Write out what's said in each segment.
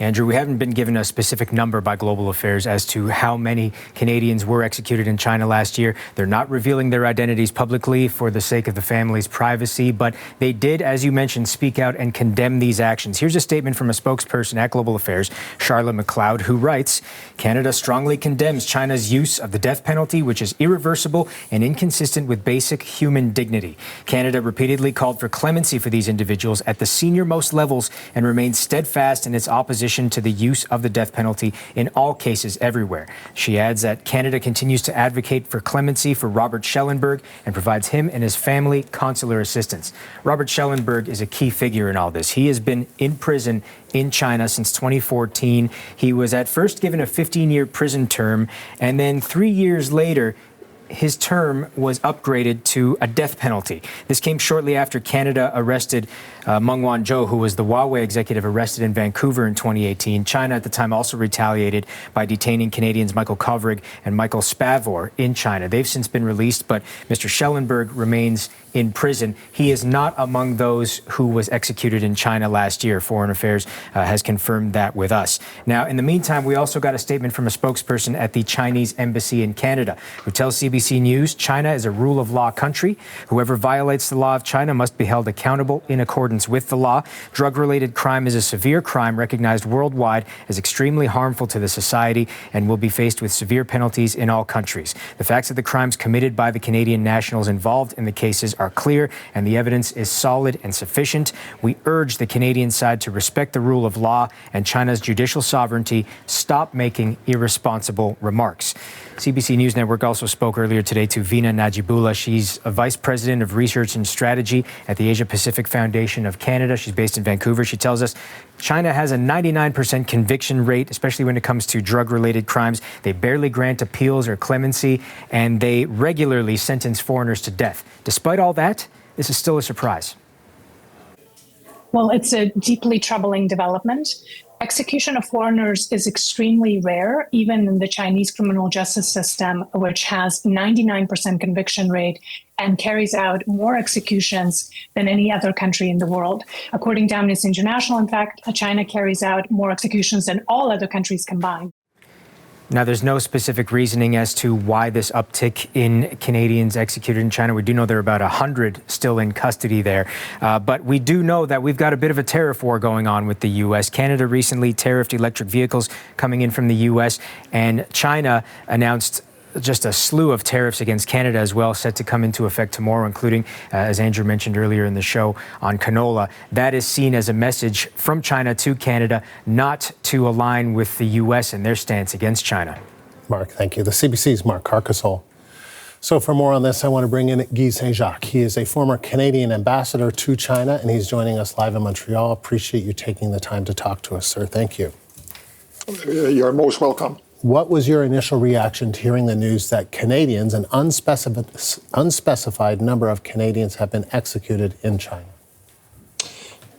Andrew, we haven't been given a specific number by Global Affairs as to how many Canadians were executed in China last year. They're not revealing their identities publicly for the sake of the family's privacy, but they did, as you mentioned, speak out and condemn these actions. Here's a statement from a spokesperson at Global Affairs, Charlotte McLeod, who writes, Canada strongly condemns China's use of the death penalty, which is irreversible and inconsistent with basic human dignity. Canada repeatedly called for clemency for these individuals at the senior-most levels and remains steadfast in its opposition to the use of the death penalty in all cases everywhere. She adds that Canada continues to advocate for clemency for Robert Schellenberg and provides him and his family consular assistance. Robert Schellenberg is a key figure in all this. He has been in prison in China since 2014. He was at first given a 15-year prison term, and then 3 years later, his term was upgraded to a death penalty. This came shortly after Canada arrested Meng Wanzhou, who was the Huawei executive arrested in Vancouver in 2018. China at the time also retaliated by detaining Canadians Michael Kovrig and Michael Spavor in China. They've since been released, but Mr. Schellenberg remains in prison. He is not among those who was executed in China last year. Foreign Affairs has confirmed that with us. Now, in the meantime, we also got a statement from a spokesperson at the Chinese embassy in Canada, who tells CBC News China is a rule of law country. Whoever violates the law of China must be held accountable in accordance with the law. Drug-related crime is a severe crime recognized worldwide as extremely harmful to the society and will be faced with severe penalties in all countries. The facts of the crimes committed by the Canadian nationals involved in the cases are clear, and the evidence is solid and sufficient. We urge the Canadian side to respect the rule of law and China's judicial sovereignty. Stop making irresponsible remarks. CBC News Network also spoke earlier today to Veena Najibullah. She's a vice president of research and strategy at the Asia Pacific Foundation of Canada. She's based in Vancouver. She tells us China has a 99% conviction rate, especially when it comes to drug-related crimes. They barely grant appeals or clemency, and they regularly sentence foreigners to death. Despite all that, this is still a surprise. Well, it's a deeply troubling development. Execution of foreigners is extremely rare, even in the Chinese criminal justice system, which has 99% conviction rate and carries out more executions than any other country in the world. According to Amnesty International, in fact, China carries out more executions than all other countries combined. Now, there's no specific reasoning as to why this uptick in Canadians executed in China. We do know there are about 100 still in custody there. But we do know that we've got a bit of a tariff war going on with the U.S. Canada recently tariffed electric vehicles coming in from the U.S., and China announced just a slew of tariffs against Canada as well, set to come into effect tomorrow, including, as Andrew mentioned earlier in the show, on canola. That is seen as a message from China to Canada not to align with the U.S. and their stance against China. Mark, thank you. The CBC's Mark Carcassol. So for more on this, I want to bring in Guy Saint-Jacques. He is a former Canadian ambassador to China, and he's joining us live in Montreal. Appreciate you taking the time to talk to us, sir. Thank you. You're most welcome. What was your initial reaction to hearing the news that Canadians, an unspecified number of Canadians, have been executed in China?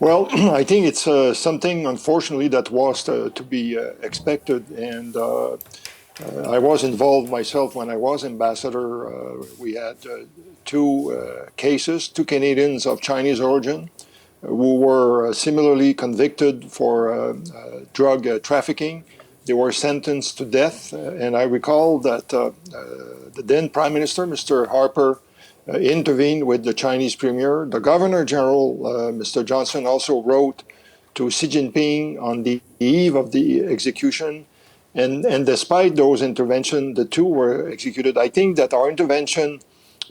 Well, I think it's something, unfortunately, that was to be expected. And I was involved myself when I was ambassador. We had two Canadians of Chinese origin who were similarly convicted for drug trafficking. They were sentenced to death, and I recall that the then Prime Minister, Mr. Harper, intervened with the Chinese Premier. The Governor General, Mr. Johnson, also wrote to Xi Jinping on the eve of the execution, and despite those interventions, the two were executed. I think that our intervention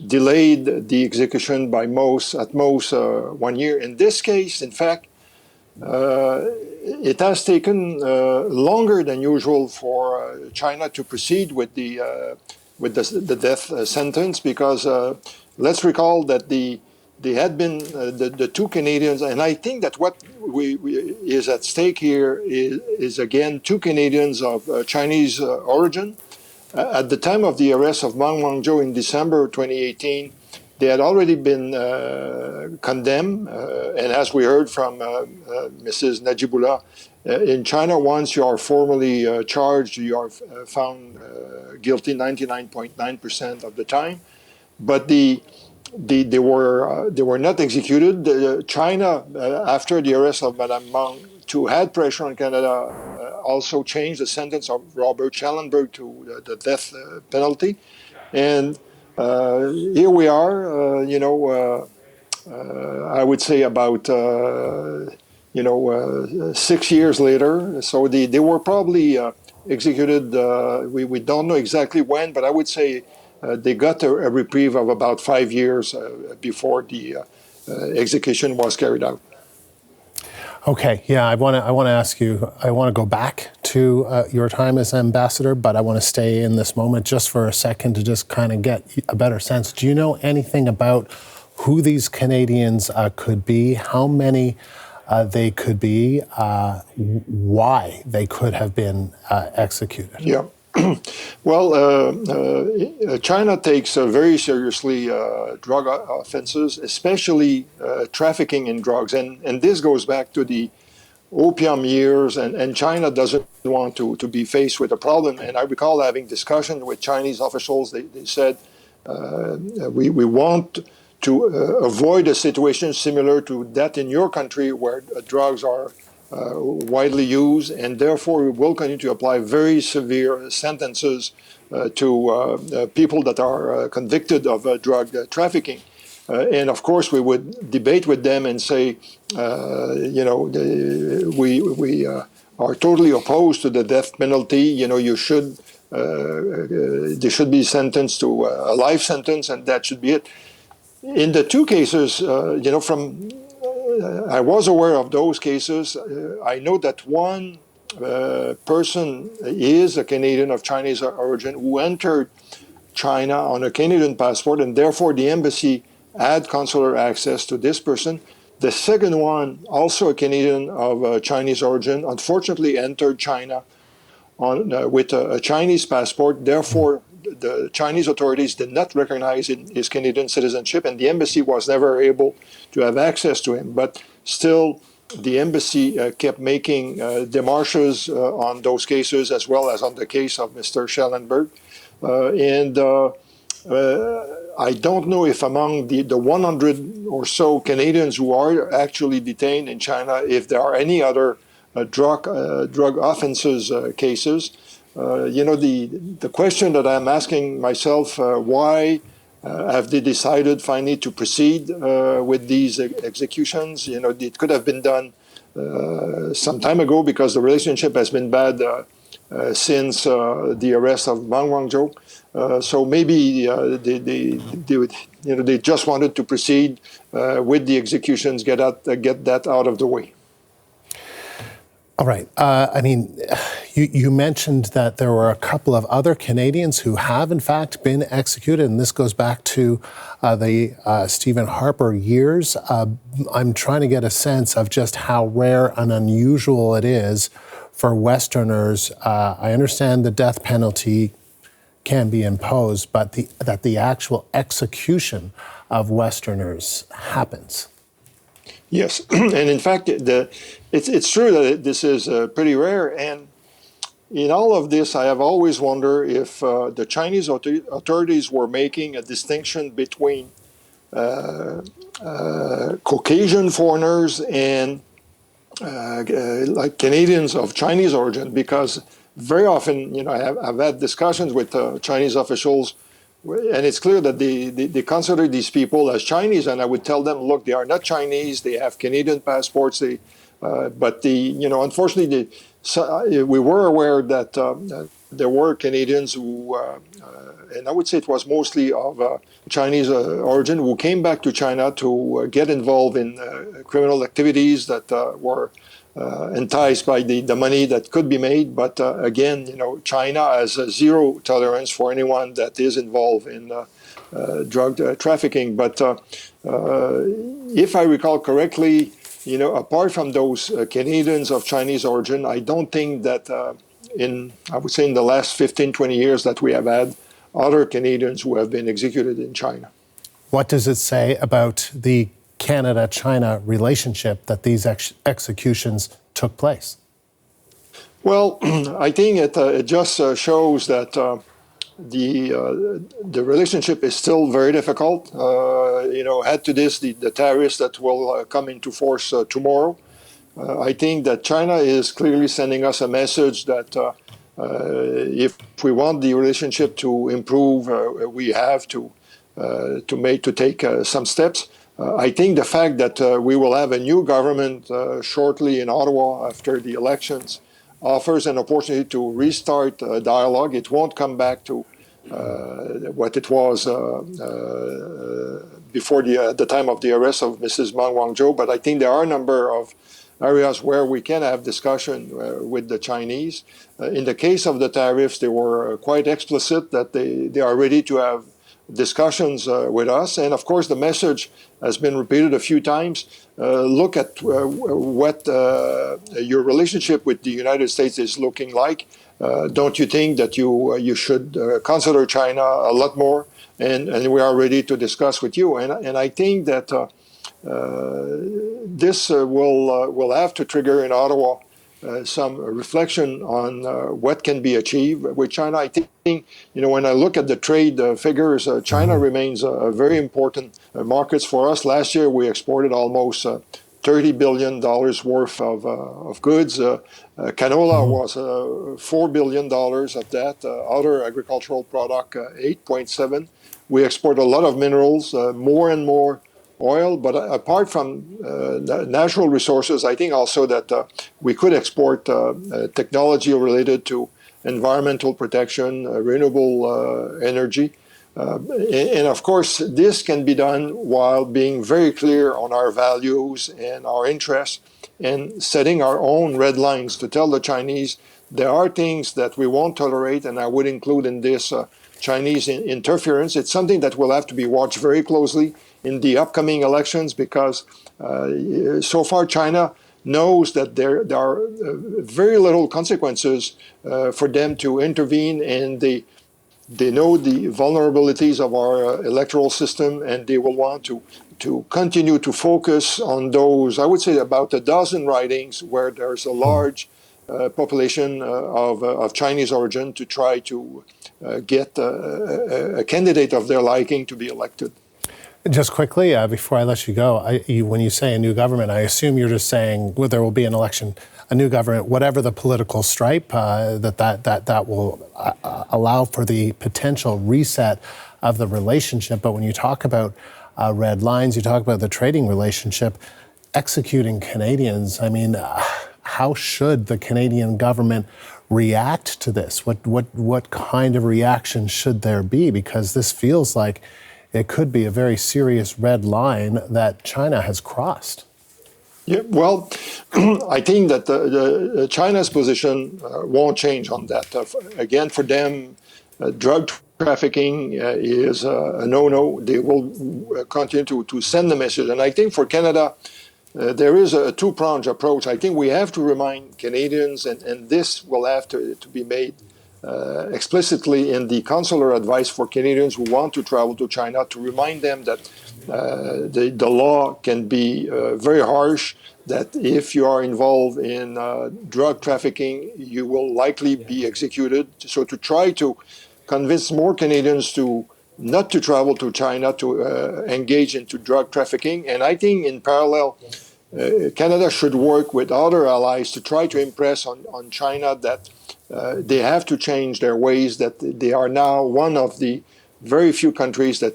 delayed the execution by at most 1 year. In this case, in fact, it has taken longer than usual for China to proceed with the death sentence, because let's recall that they had been the two Canadians, and I think that what is at stake here is again two Canadians of Chinese origin. At the time of the arrest of Meng Wanzhou in December 2018. They had already been condemned, and as we heard from Mrs. Najibullah, in China, once you are formally charged, you are found guilty 99.9% of the time. But they were not executed. China, after the arrest of Madame Meng, to add pressure on Canada, also changed the sentence of Robert Schellenberg to the death penalty. And here we are, I would say about 6 years later. So they were probably executed. We don't know exactly when, but I would say they got a reprieve of about 5 years before the execution was carried out. Okay, yeah, I want to ask you. I want to go back to your time as ambassador, but I want to stay in this moment just for a second to just kind of get a better sense. Do you know anything about who these Canadians could be? How many they could be? Why they could have been executed? Yeah. Well, China takes very seriously drug offenses, especially trafficking in drugs. And this goes back to the opium years, and China doesn't want to be faced with a problem. And I recall having discussion with Chinese officials. They said, we want to avoid a situation similar to that in your country where drugs are widely used, and therefore we will continue to apply very severe sentences to people that are convicted of drug trafficking. And of course, we would debate with them and say, we are totally opposed to the death penalty. You should, they should be sentenced to a life sentence, and that should be it. In the two cases, I was aware of those cases. I know that one person is a Canadian of Chinese origin who entered China on a Canadian passport, and therefore the embassy had consular access to this person. The second one, also a Canadian of Chinese origin, unfortunately entered China with a Chinese passport. Therefore, the Chinese authorities did not recognize his Canadian citizenship, and the embassy was never able to have access to him. But still, the embassy kept making démarches on those cases, as well as on the case of Mr. Schellenberg. I don't know if among the 100 or so Canadians who are actually detained in China, if there are any other drug offenses cases. The question that I'm asking myself, why have they decided finally to proceed with these executions? It could have been done some time ago, because the relationship has been bad since the arrest of Wang Wangzhou. So maybe they just wanted to proceed with the executions, get that out of the way. All right. You mentioned that there were a couple of other Canadians who have, in fact, been executed, and this goes back to the Stephen Harper years. I'm trying to get a sense of just how rare and unusual it is for Westerners. I understand the death penalty can be imposed, but that the actual execution of Westerners happens. Yes, and in fact, it's true that this is pretty rare. And in all of this, I have always wondered if the Chinese authorities were making a distinction between Caucasian foreigners and like Canadians of Chinese origin, because very often, I've had discussions with Chinese officials, and it's clear that they consider these people as Chinese, and I would tell them, look, they are not Chinese. They have Canadian passports. But unfortunately, we were aware that there were Canadians who, and I would say it was mostly of Chinese origin, who came back to China to get involved in criminal activities that were enticed by the money that could be made. But again, China has zero tolerance for anyone that is involved in drug trafficking. But if I recall correctly, apart from those Canadians of Chinese origin, I don't think that in the last 15, 20 years that we have had other Canadians who have been executed in China. What does it say about the Canada-China relationship that these executions took place? Well, I think it just shows that the relationship is still very difficult. Add to this the tariffs that will come into force tomorrow. I think that China is clearly sending us a message that if we want the relationship to improve, we have to take some steps. I think the fact that we will have a new government shortly in Ottawa after the elections offers an opportunity to restart dialogue. It won't come back to what it was before the time of the arrest of Mrs. Meng Wanzhou, but I think there are a number of areas where we can have discussion with the Chinese. In the case of the tariffs, they were quite explicit that they are ready to have discussions with us. And of course, the message has been repeated a few times. Look at what your relationship with the United States is looking like. Don't you think that you should consider China a lot more? And we are ready to discuss with you. And I think that this will have to trigger in Ottawa some reflection on what can be achieved with China. I think, when I look at the trade figures, China remains a very important market for us. Last year, we exported almost $30 billion worth of goods. Canola was $4 billion of that. Other agricultural product, 8.7. We export a lot of minerals, more and more oil, but apart from natural resources, I think also that we could export technology related to environmental protection, renewable energy. And of course, this can be done while being very clear on our values and our interests and setting our own red lines to tell the Chinese there are things that we won't tolerate, and I would include in this Chinese interference. It's something that will have to be watched very closely in the upcoming elections because so far China knows that there are very little consequences for them to intervene, and they know the vulnerabilities of our electoral system, and they will want to continue to focus on those, I would say about a dozen ridings where there's a large population of Chinese origin to try to get a candidate of their liking to be elected. Just quickly, before I let you go, when you say a new government, I assume you're just saying there will be an election, a new government, whatever the political stripe, that will allow for the potential reset of the relationship. But when you talk about red lines, you talk about the trading relationship, executing Canadians, I mean, how should the Canadian government react to this? What kind of reaction should there be? Because this feels like it could be a very serious red line that China has crossed. Yeah, well, I think that China's position won't change on that. Again, for them, drug trafficking is a no-no. They will continue to send the message. And I think for Canada, there is a two-pronged approach. I think we have to remind Canadians, and this will have to be made explicitly in the consular advice for Canadians who want to travel to China, to remind them that the law can be very harsh, that if you are involved in drug trafficking, you will likely be executed. So to try to convince more Canadians not to travel to China, to engage into drug trafficking. And I think in parallel, Canada should work with other allies to try to impress on China that they have to change their ways, that they are now one of the very few countries that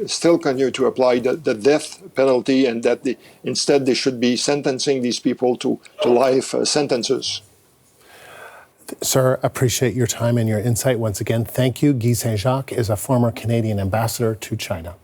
still continue to apply the death penalty, and that instead they should be sentencing these people to life sentences. Sir, appreciate your time and your insight once again. Thank you. Guy Saint-Jacques is a former Canadian ambassador to China.